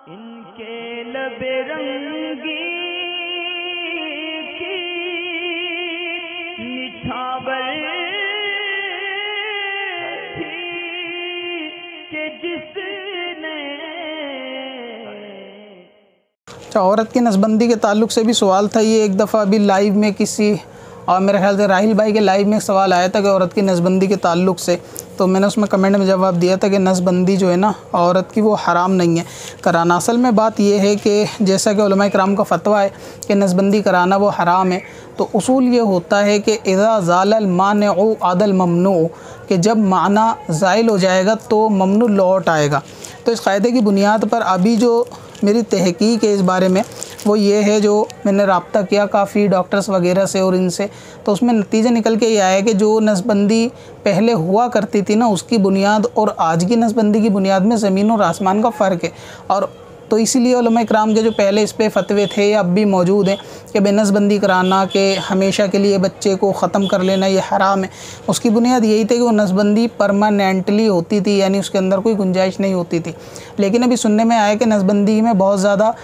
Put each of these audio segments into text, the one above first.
इनके लबे रंगी की निछावर थी कि जिसने। औरत की नसबंदी के ताल्लुक़ से भी सवाल था। ये एक दफ़ा अभी लाइव में किसी, और मेरे ख्याल से राहिल भाई के लाइव में सवाल आया था कि औरत की नसबंदी के ताल्लुक़ से, तो मैंने उसमें कमेंट में जवाब दिया था कि नसबंदी जो है ना औरत की, वो हराम नहीं है कराना। असल में बात ये है कि जैसा कि उलमा इकराम का फ़तवा है कि नसबंदी कराना वो हराम है, तो उसूल ये होता है कि इज़ा ज़ालल मानिउ आदल ममनू, कि जब माना ज़ाइल हो जाएगा तो ममनू लौट आएगा। तो इस क़ायदे की बुनियाद पर अभी जो मेरी तहकीक है इस बारे में वो ये है, जो मैंने रब्ता किया काफ़ी डॉक्टर्स वगैरह से और इनसे, तो उसमें नतीजा निकल के ये आया कि जो नसबंदी पहले हुआ करती थी ना, उसकी बुनियाद और आज की नसबंदी की बुनियाद में ज़मीन और आसमान का फ़र्क है। और तो इसीलिए उलमा इकराम के जो पहले इस पे फतवे थे या अब भी मौजूद हैं कि बेनसबंदी कराना, कि हमेशा के लिए बच्चे को ख़त्म कर लेना ये हराम है, उसकी बुनियाद यही थी कि वो नसबंदी परमानेंटली होती थी, यानी उसके अंदर कोई गुंजाइश नहीं होती थी। लेकिन अभी सुनने में आया कि नसबंदी में बहुत ज़्यादा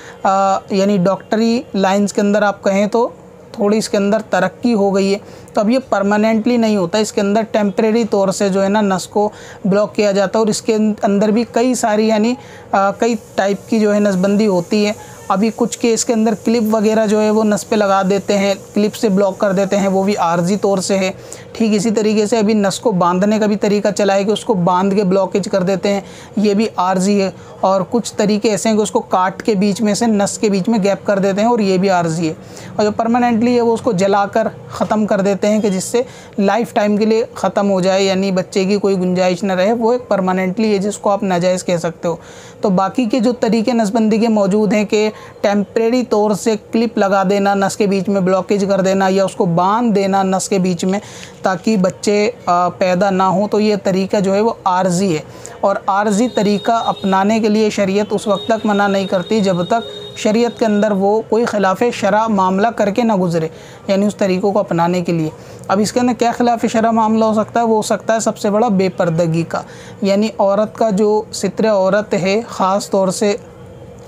यानी डॉक्टरी लाइन्स के अंदर आप कहें तो थोड़ी इसके अंदर तरक्की हो गई है। तो अब ये परमानेंटली नहीं होता, इसके अंदर टेम्परेरी तौर से जो है ना नस को ब्लॉक किया जाता है। और इसके अंदर भी कई सारी यानी कई टाइप की जो है नसबंदी होती है। अभी कुछ केस के अंदर क्लिप वगैरह जो है वो नस पे लगा देते हैं, क्लिप से ब्लॉक कर देते हैं, वो भी आर्जी तौर से है। ठीक इसी तरीके से अभी नस को बांधने का भी तरीका चला है कि उसको बांध के ब्लॉकेज कर देते हैं, ये भी आर्जी है। और कुछ तरीके ऐसे हैं कि उसको काट के बीच में से नस के बीच में गैप कर देते हैं, और ये भी आर्जी है। और जो परमानेंटली है वो उसको जलाकर ख़त्म कर देते हैं कि जिससे लाइफ टाइम के लिए ख़त्म हो जाए, यानी बच्चे की कोई गुंजाइश न रहे, वो एक परमानेंटली है जिसको आप नाजायज़ कह सकते हो। तो बाकी के जो तरीके नसबंदी के मौजूद हैं कि टेम्परेरी तौर से क्लिप लगा देना, नस के बीच में ब्लॉकेज कर देना, या उसको बांध देना नस के बीच में ताकि बच्चे पैदा ना हो, तो ये तरीका जो है वो आर्जी है। और आर्जी तरीका अपनाने के लिए शरीयत उस वक्त तक मना नहीं करती जब तक शरीयत के अंदर वो कोई खिलाफ शरा मामला करके ना गुज़रे, यानी उस तरीक़ों को अपनाने के लिए। अब इसके अंदर क्या खिलाफ शरा मामला हो सकता है? वो हो सकता है सबसे बड़ा बेपर्दगी का, यानी औरत का जो सित्र औरत है, ख़ास तौर से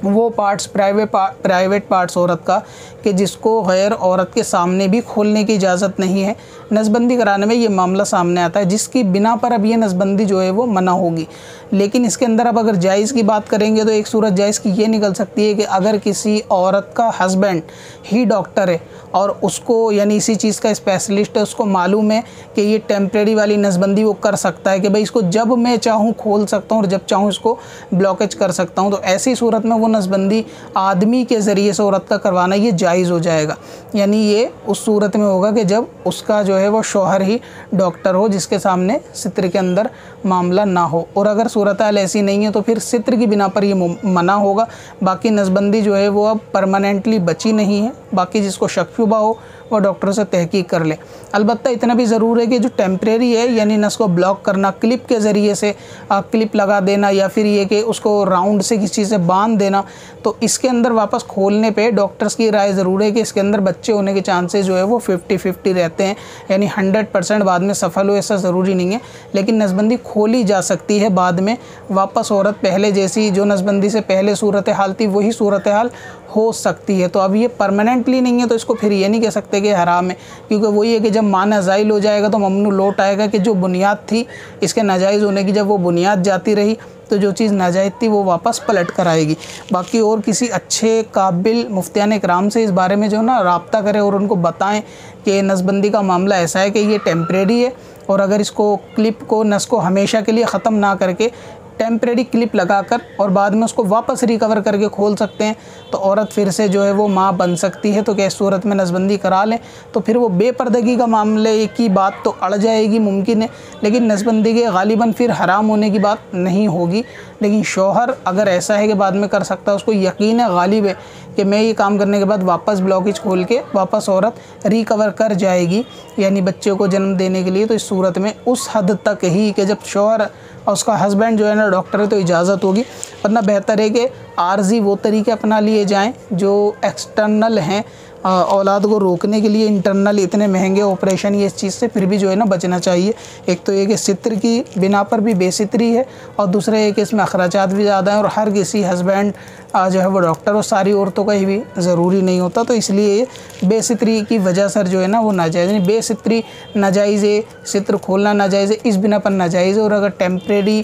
वो पार्ट्स प्राइवेट पार्ट्स औरत का, कि जिसको गैर औरत के सामने भी खोलने की इजाज़त नहीं है। नसबंदी कराने में ये मामला सामने आता है, जिसकी बिना पर अब ये नसबंदी जो है वो मना होगी। लेकिन इसके अंदर अब अगर जायज़ की बात करेंगे तो एक सूरत जायज़ की ये निकल सकती है कि अगर किसी औरत का हस्बैंड ही डॉक्टर है और उसको यानी इसी चीज़ का स्पेशलिस्ट है, उसको मालूम है कि ये टेम्परेरी वाली नसबंदी वो कर सकता है, कि भाई इसको जब मैं चाहूँ खोल सकता हूँ और जब चाहूँ इसको ब्लॉकेज कर सकता हूँ, तो ऐसी सूरत में वो नसबंदी आदमी के ज़रिए से औरत का करवाना ये जायज़ हो जाएगा। यानी ये उस सूरत में होगा कि जब उसका जो है वो शौहर ही डॉक्टर हो, जिसके सामने सित्र के अंदर मामला ना हो। और अगर सूरत हाल ऐसी नहीं है तो फिर सित्र की बिना पर ये मना होगा। बाकी नसबंदी जो है वो अब परमानेंटली बची नहीं है। बाकी जिसको शक शुबा हो वो डॉक्टर से तहकीक कर ले। अलबत्ता इतना भी ज़रूर है कि जो टेम्परेरी है, यानी नस को ब्लॉक करना क्लिप के ज़रिए से, क्लिप लगा देना या फिर ये कि उसको राउंड से किसी चीज़ से बांध देना, तो इसके अंदर वापस खोलने पे डॉक्टर्स की राय ज़रूर है कि इसके अंदर बच्चे होने के चांसेस जो है वो 50-50 रहते हैं, यानी 100% बाद में सफल हो ऐसा ज़रूरी नहीं है। लेकिन नसबंदी खोली जा सकती है बाद में, वापस औरत पहले जैसी जो नसबंदी से पहले सूरत हाल थी वही सूरत हाल हो सकती है। तो अब ये परमानेंटली नहीं है, तो इसको फिर ये नहीं कह सकते कि हराम है, क्योंकि वही है कि जब माना ज़ाइल हो जाएगा तो ममनू लौट आएगा, कि जो बुनियाद थी इसके नाजायज़ होने की, जब वो बुनियाद जाती रही तो जो चीज़ नाजायज़ थी वो वापस पलट कर आएगी। बाकी और किसी अच्छे काबिल मुफ्तियान इकराम से इस बारे में जो ना रब्ता करें और उनको बताएं कि नसबंदी का मामला ऐसा है कि ये टेम्परेरी है, और अगर इसको क्लिप को नस को हमेशा के लिए ख़त्म ना करके टेम्परेरी क्लिप लगाकर और बाद में उसको वापस रिकवर करके खोल सकते हैं, तो औरत फिर से जो है वो माँ बन सकती है। तो क्या इस सूरत में नसबंदी करा लें तो फिर वो बेपर्दगी का मामले की बात तो अड़ जाएगी, मुमकिन है, लेकिन नसबंदी के गालिबन फिर हराम होने की बात नहीं होगी। लेकिन शौहर अगर ऐसा है कि बाद में कर सकता है, उसको यकीन है, गालिब है कि मैं ये काम करने के बाद वापस ब्लॉकेज खोल के वापस औरत रिकवर कर जाएगी, यानी बच्चे को जन्म देने के लिए, तो इस सूरत में उस हद तक ही कि जब शौहर और उसका हस्बैंड जो है ना डॉक्टर है तो इजाज़त होगी। वरना बेहतर है कि आर्जी वो तरीके अपना लिए जाएं जो एक्सटर्नल हैं, औलाद को रोकने के लिए इंटरनल इतने महंगे ऑपरेशन ये इस चीज़ से फिर भी जो है ना बचना चाहिए। एक तो ये कि सित्र की बिना पर भी बेसित्री है और दूसरा ये कि इसमें अखराजात भी ज़्यादा हैं और हर किसी हस्बैंड जो है वो डॉक्टर और सारी औरतों का ही भी ज़रूरी नहीं होता। तो इसलिए ये बेसित्री की वजह से जो है ना वो नाजायज़, यानी बेसित्री नाजायज़ है, सित्र खोलना नाजायज़ है, इस बिना पर नाजायज़ है। और अगर टेम्परेरी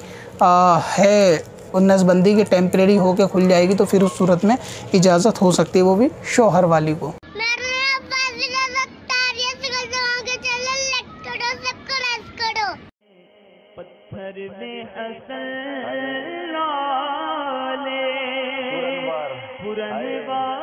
है और नसबंदी के टेम्परेरी होकर खुल जाएगी तो फिर उस सूरत में इजाज़त हो सकती है, वो भी शौहर वाली को। पत्थर में असल लाले पुरनवार